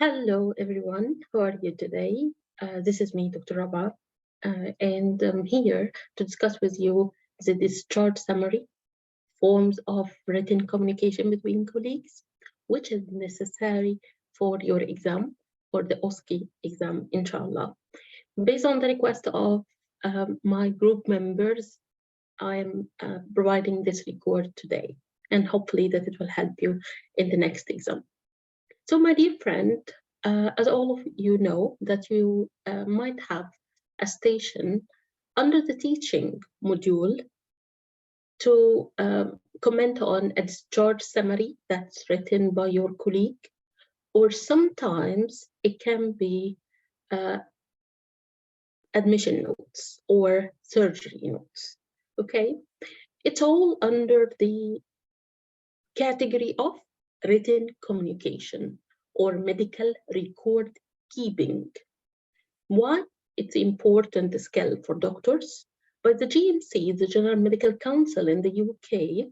Hello, everyone. How are you today? This is me, Dr. Rabah, and I'm here to discuss with you the discharge summary, forms of written communication between colleagues, which is necessary for your exam, for the OSCE exam, inshallah. Based on the request of my group members, I am providing this record today, and hopefully that it will help you in the next exam. So, my dear friend, as all of you know, that you might have a station under the teaching module to comment on a discharge summary that's written by your colleague, or sometimes it can be admission notes or surgery notes. Okay, it's all under the category of written communication or medical record keeping. Why? It's important skill for doctors. By the GMC, the General Medical Council in the UK,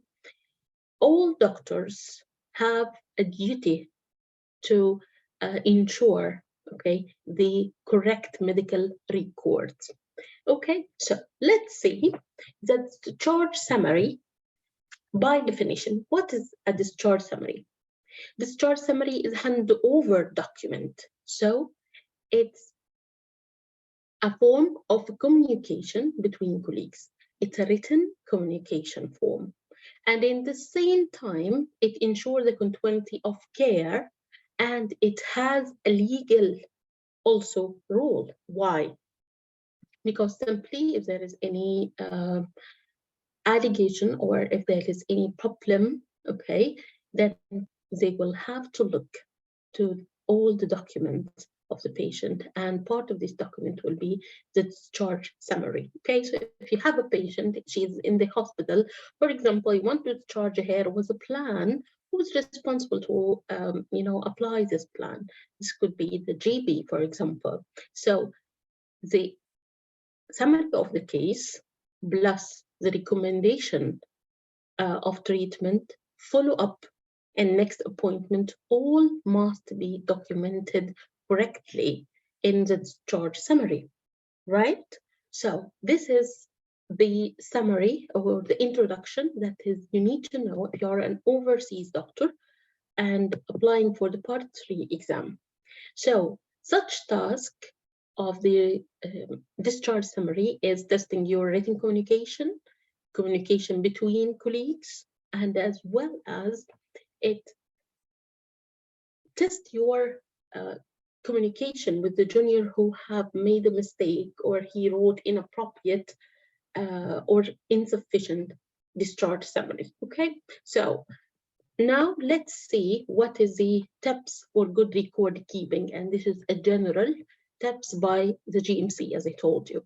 all doctors have a duty to ensure, the correct medical records. Okay, so let's see that the discharge summary. By definition, what is a discharge summary? Discharge summary is a handover document. So it's a form of communication between colleagues. It's a written communication form. And in the same time, it ensures the continuity of care, and it has a legal also role. Why? Because simply if there is any allegation or if there is any problem, then they will have to look to all the documents of the patient, and part of this document will be the discharge summary. Okay, so if you have a patient, she's in the hospital, for example, you want to discharge her with a plan, who's responsible to apply this plan? This could be the GP, for example. So the summary of the case plus the recommendation of treatment, follow-up, and next appointment all must be documented correctly in the discharge summary, right? So this is the summary or the introduction that is you need to know if you're an overseas doctor and applying for the Part 3 exam. So such task of the discharge summary is testing your written communication between colleagues, and as well as it tests your communication with the junior who have made a mistake or he wrote inappropriate or insufficient discharge summary. Okay, so now let's see what is the tips for good record keeping, and this is a general tips by the GMC, as I told you.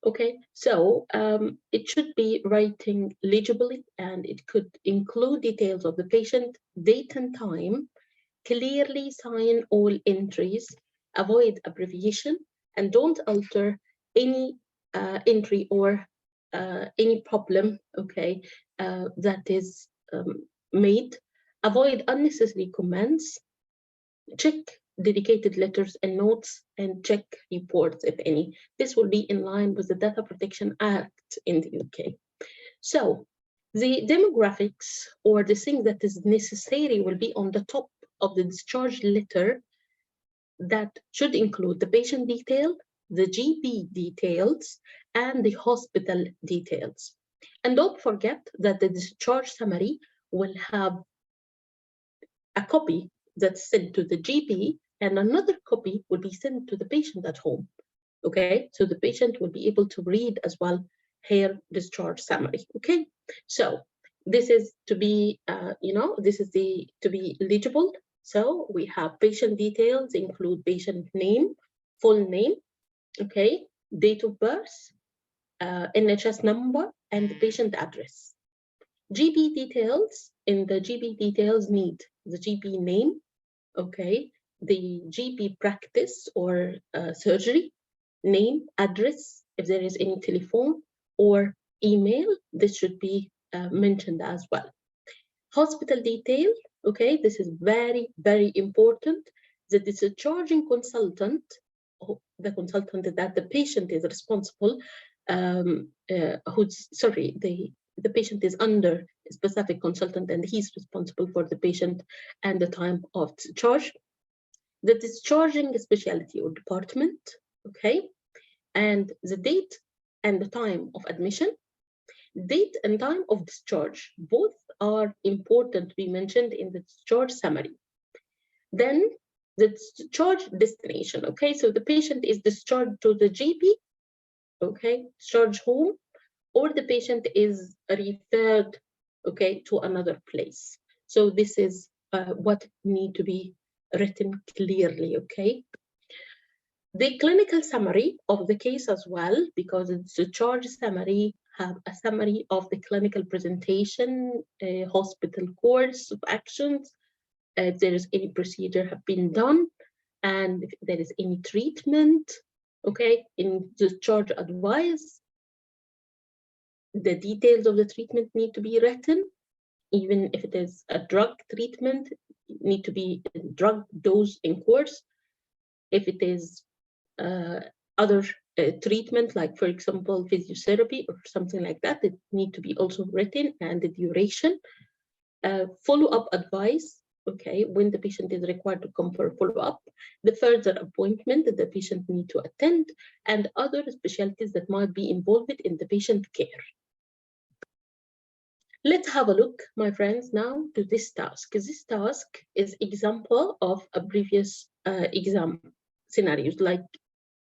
Okay, so it should be writing legibly, and it could include details of the patient, date and time, clearly sign all entries, avoid abbreviation, and don't alter any entry or any problem, that is made. Avoid unnecessary comments, check dedicated letters and notes, and check reports if any. This will be in line with the Data Protection Act in the UK. So the demographics or the thing that is necessary will be on the top of the discharge letter. That should include the patient detail, the GP details, and the hospital details. And don't forget that the discharge summary will have a copy that's sent to the GP, and another copy will be sent to the patient at home. Okay, so the patient will be able to read as well her discharge summary. Okay, so this is to be, to be legible. So we have patient details, include patient name, full name, date of birth, NHS number, and the patient address. GP details, in the GP details need the GP name, the GP practice or surgery, name, address, if there is any telephone or email, this should be mentioned as well. Hospital detail, this is very, very important. the discharging consultant, the consultant that the patient is responsible, the patient is under a specific consultant and he's responsible for the patient and the time of discharge, the discharging specialty or department, okay, and the date and the time of admission, date and time of discharge. Both are important to be mentioned in the discharge summary. Then the discharge destination, okay, so the patient is discharged to the GP, okay, discharge home, or the patient is referred, okay, to another place. So this is what need to be written clearly, okay. The clinical summary of the case as well, because it's a discharge summary, have a summary of the clinical presentation, hospital course of actions, if there is any procedure have been done, and if there is any treatment, okay, in discharge advice, the details of the treatment need to be written. Even if it is a drug treatment, it need to be drug dose in course. If it is other treatment, like for example physiotherapy or something like that, it need to be also written, and the duration, follow-up advice, okay, when the patient is required to come for follow-up, the further appointment that the patient need to attend, and other specialties that might be involved in the patient care. Let's have a look, my friends, now to this task. This task is example of a previous exam scenarios. Like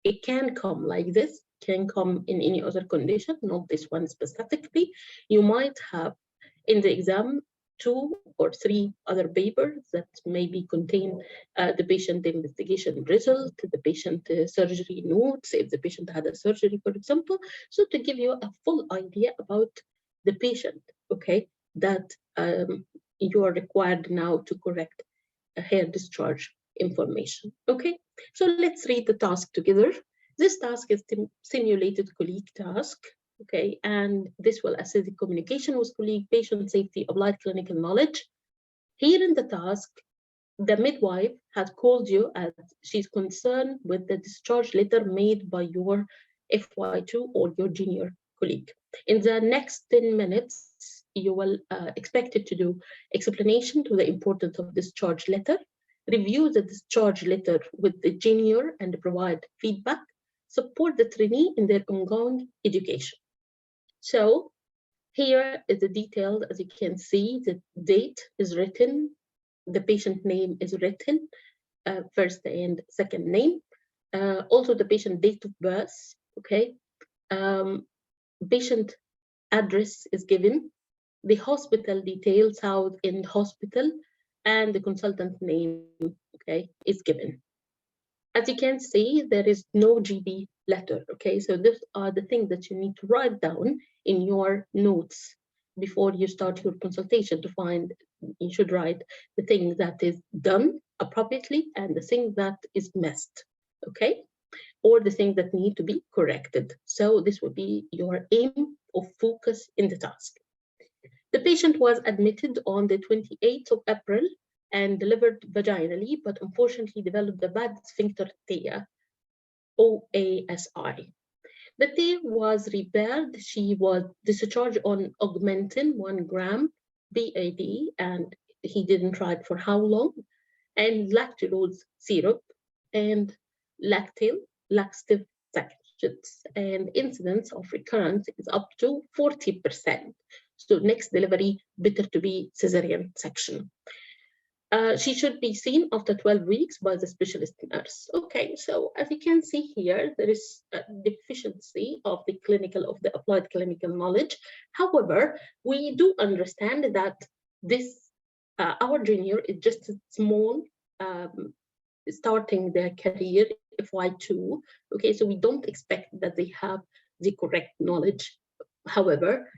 it can come like this, can come in any other condition, not this one specifically. You might have in the exam 2 or 3 other papers that maybe contain the patient investigation result, the patient surgery notes, if the patient had a surgery, for example. So to give you a full idea about the patient, okay, that you are required now to correct a hair discharge information, okay? So let's read the task together. This task is simulated colleague task, okay, and this will assist the communication with colleague, patient safety, applied clinical knowledge. Here in the task, the midwife had called you as she's concerned with the discharge letter made by your FY2 or your junior colleague. In the next 10 minutes, you will expected to do explanation to the importance of discharge letter, review the discharge letter with the junior and provide feedback, support the trainee in their ongoing education. So here is the detail. As you can see, the date is written, the patient name is written, first and second name, also the patient date of birth, okay, patient address is given, the hospital details, South End Hospital, and the consultant name, okay, is given. As you can see, there is no GB letter, okay? So these are the things that you need to write down in your notes before you start your consultation to find, you should write the thing that is done appropriately and the thing that is missed, okay? Or the thing that need to be corrected. So this will be your aim of focus in the task. The patient was admitted on the 28th of April and delivered vaginally, but unfortunately developed a bad sphincter tear, OASI. The tear was repaired. She was discharged on Augmentin 1 gram BAD, and he didn't try it for how long, and lactulose syrup and laxative sections, and incidence of recurrence is up to 40%. So next delivery, better to be cesarean section. She should be seen after 12 weeks by the specialist nurse. Okay, so as you can see here, there is a deficiency of the applied clinical knowledge. However, we do understand that this, our junior is just a small, starting their career, FY2. Okay, so we don't expect that they have the correct knowledge. However,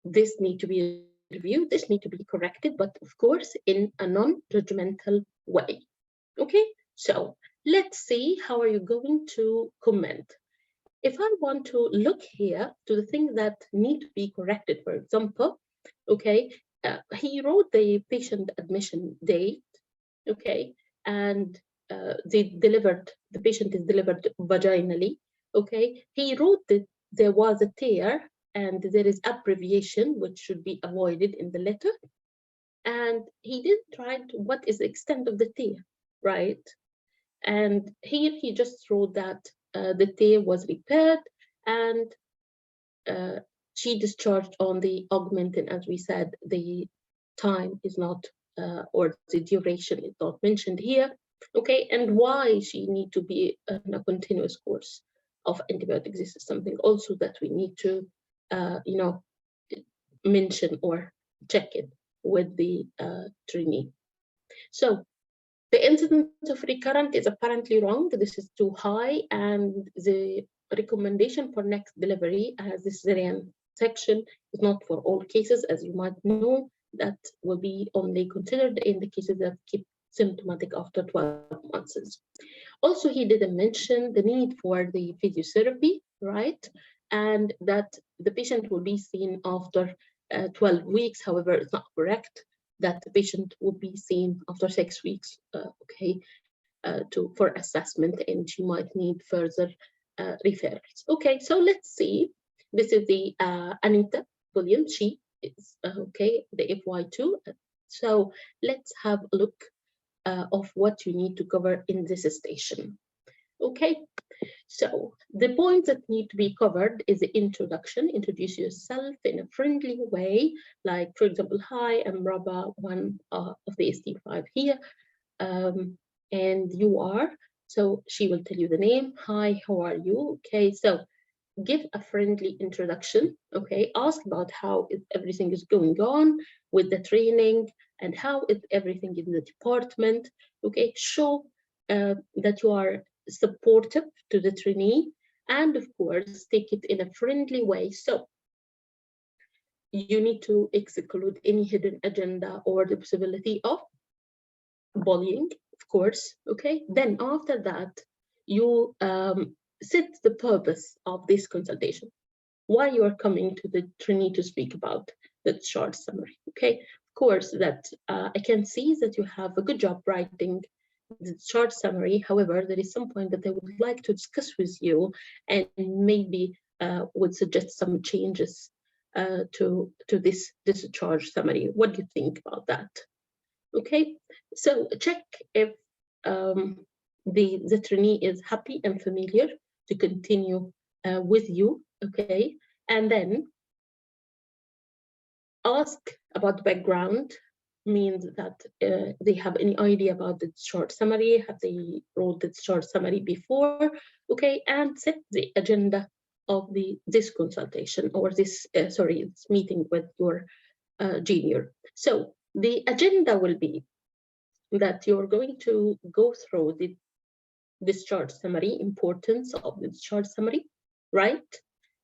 this need to be reviewed, this need to be corrected, but of course in a non-judgmental way. Okay, so let's see how are you going to comment. If I want to look here to the things that need to be corrected, for example, okay, he wrote the patient admission date, okay, and the patient is delivered vaginally. Okay, he wrote that there was a tear and there is abbreviation which should be avoided in the letter. And he didn't write what is the extent of the tear, right? And here he just wrote that the tear was repaired and she discharged on the augmentin. As we said, the time is not, or the duration is not mentioned here. Okay, and why she need to be in a continuous course of antibiotics. This is something also that we need to, mention or check it with the trainee. So the incidence of recurrent is apparently wrong. This is too high, and the recommendation for next delivery as this cesarean section is not for all cases, as you might know. That will be only considered in the cases that keep symptomatic after 12 months. Also, he didn't mention the need for the physiotherapy, right? And that the patient will be seen after 12 weeks. However, it's not correct that the patient will be seen after 6 weeks, for assessment, and she might need further referrals. Okay, so let's see. This is the Anita Williams. She is the FY2. So let's have a look of what you need to cover in this station. Okay, so the points that need to be covered is the introduction. Introduce yourself in a friendly way, like, for example, hi, I'm Rabah, one of the ST5 here, and you are. So she will tell you the name. Hi, how are you? Okay, so give a friendly introduction. Okay, ask about how everything is going on with the training and how is everything in the department. Okay, show that you are supportive to the trainee, and of course take it in a friendly way. So you need to exclude any hidden agenda or the possibility of bullying, of course. Okay, then after that you set the purpose of this consultation, why you are coming to the trainee to speak about the short summary. Okay, of course that I can see that you have a good job writing the short summary. However, there is some point that I would like to discuss with you, and maybe would suggest some changes to this discharge summary. What do you think about that? Okay, so check if the trainee is happy and familiar to continue with you. Okay, and then ask about the background, means that they have any idea about the short summary, have they wrote the short summary before. Okay, and set the agenda of this consultation or this meeting with your junior. So the agenda will be that you're going to go through the discharge summary, importance of the discharge summary, right?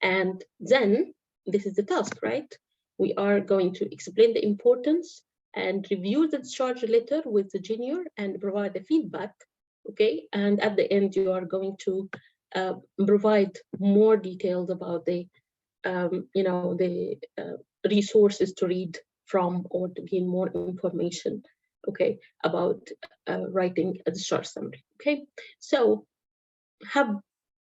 And then this is the task, right? We are going to explain the importance and review the discharge letter with the junior and provide the feedback, okay? And at the end, you are going to provide more details about the, resources to read from or to gain more information, okay, about writing a discharge summary, okay? So have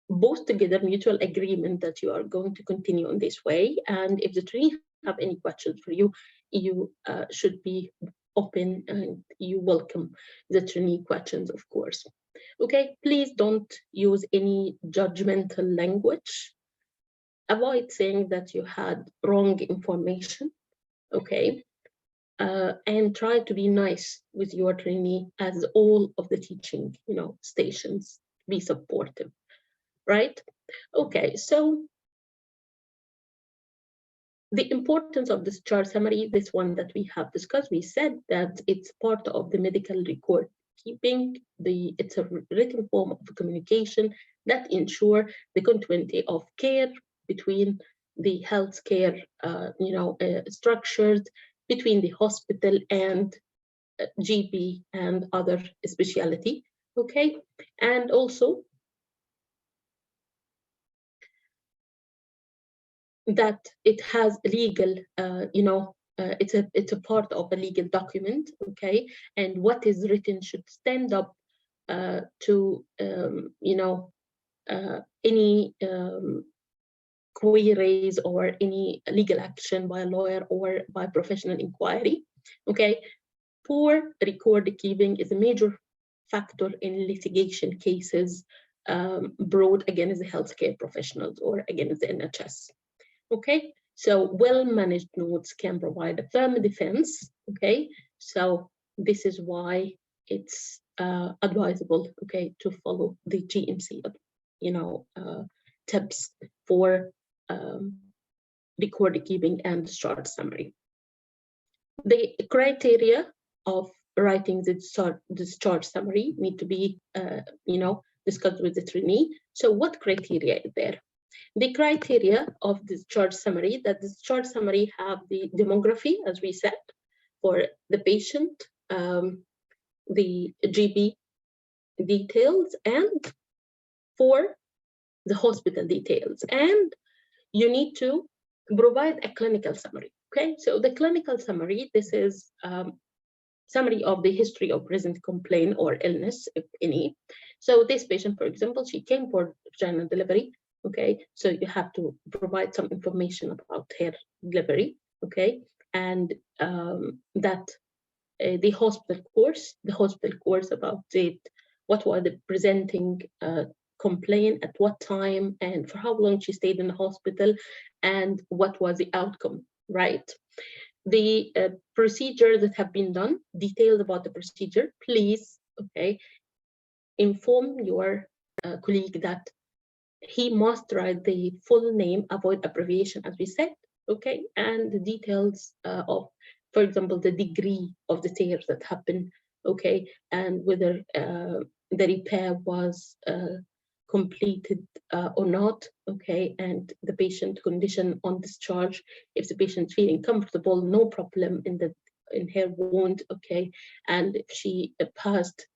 both together mutual agreement that you are going to continue in this way. And if the trainee have any questions for you, you should be open and you welcome the trainee questions, of course. Okay, please don't use any judgmental language. Avoid saying that you had wrong information, okay? And try to be nice with your trainee as all of the teaching, stations. Be supportive, right? Okay, so the importance of this discharge summary, this one that we have discussed, we said that it's part of the medical record keeping. It's a written form of communication that ensure the continuity of care between the healthcare, structures, between the hospital and GP and other specialty. Okay, and also that it has legal, it's a part of a legal document, okay? And what is written should stand up to any queries or any legal action by a lawyer or by professional inquiry, okay? Poor record keeping is a major factor in litigation cases brought against the healthcare professionals or against the NHS. Okay, so well-managed notes can provide a firm defense. Okay, so this is why it's advisable, okay, to follow the GMC, tips for record keeping and discharge summary. The criteria of writing the discharge summary need to be, discussed with the trainee. So what criteria is there? The criteria of the discharge summary, that the discharge summary have the demography, as we said, for the patient, the GB details, and for the hospital details. And you need to provide a clinical summary. Okay, so the clinical summary, this is summary of the history of present complaint or illness, if any. So this patient, for example, she came for vaginal delivery. Okay, so you have to provide some information about her delivery. Okay, and that the hospital course about it, what were the presenting complaint, at what time, and for how long she stayed in the hospital, and what was the outcome, right? The procedures that have been done, details about the procedure, please, okay, inform your colleague that he must write the full name, avoid abbreviation, as we said, okay, and the details of, for example, the degree of the tears that happened, okay, and whether the repair was completed or not, okay, and the patient condition on discharge, if the patient feeling comfortable, no problem in her wound, okay, and if she passed,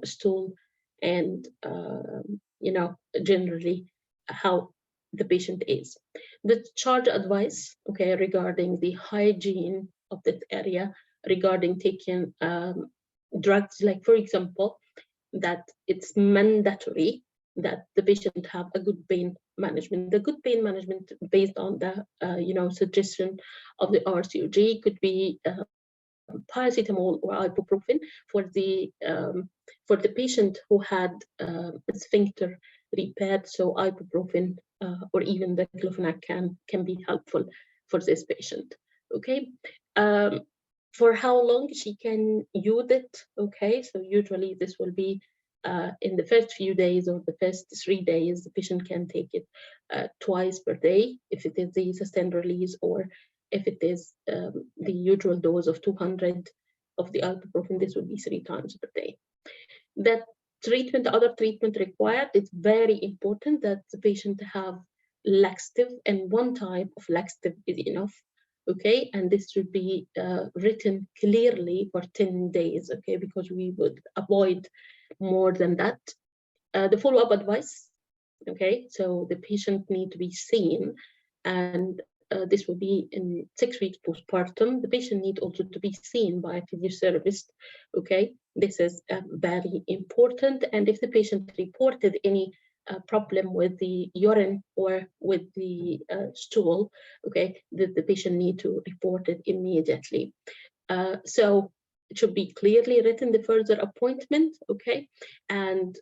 stool, and generally how the patient is. The discharge advice, okay, regarding the hygiene of that area, regarding taking drugs, like for example, that it's mandatory that the patient have a good pain management. The good pain management based on the suggestion of the eMRCOG could be paracetamol or ibuprofen for the patient who had sphincter repaired. So ibuprofen or even the diclofenac can be helpful for this patient. Okay. For how long she can use it? Okay, so usually this will be in the first few days or the first 3 days. The patient can take it twice per day if it is the sustained release, or if it is the usual dose of 200 of the ibuprofen, this would be 3 times per day. That treatment, other treatment required, it's very important that the patient have laxative, and one type of laxative is enough. Okay, and this should be written clearly for 10 days, okay, because we would avoid more than that. The follow-up advice, okay, so the patient need to be seen, and this will be in 6 weeks postpartum. The patient need also to be seen by a physiotherapist, okay, this is very important. And if the patient reported any problem with the urine or with the stool, okay, the patient need to report it immediately. So it should be clearly written, the further appointment, okay, and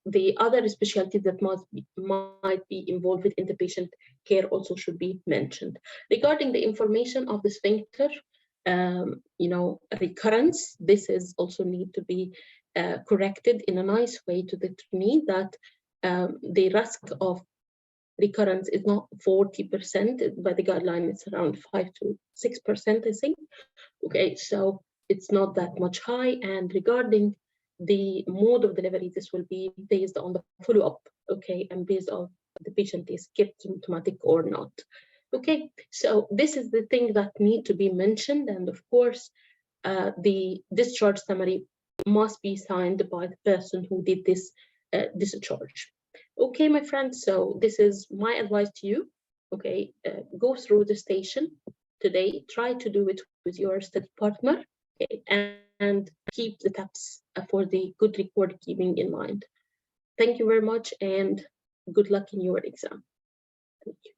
the other specialties that might be involved in the patient care also should be mentioned. Regarding the information of the sphincter, recurrence, this is also need to be corrected in a nice way to the trainee, that the risk of recurrence is not 40%, by the guideline it's around 5 to 6%, I think. Okay, so it's not that much high. And regarding the mode of delivery, this will be based on the follow-up, okay, and based on the patient is kept symptomatic or not. Okay, so this is the thing that need to be mentioned. And of course, the discharge summary must be signed by the person who did this discharge. Okay, my friends, so this is my advice to you. Okay, go through the station, today, try to do it with your study partner, okay, and keep the tips for the good record keeping in mind. Thank you very much and good luck in your exam. Thank you.